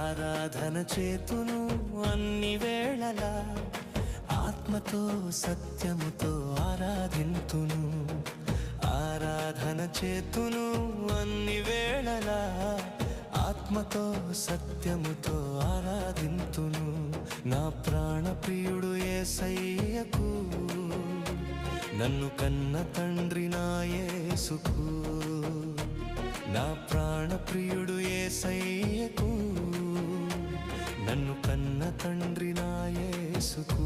ఆరాధన చేతును అన్ని వేళలా, ఆత్మతో సత్యముతో ఆరాధింతును. ఆరాధన చేతును అన్ని వేళలా, ఆత్మతో సత్యముతో ఆరాధింతును. నా ప్రాణప్రియుడు యేసయ్యకు, నన్ను కన్న తండ్రి నా యేసుకు. నా ప్రాణప్రియుడు యేసయ్యకు, నన్ను కన్న తండ్రి నా యేసుకు.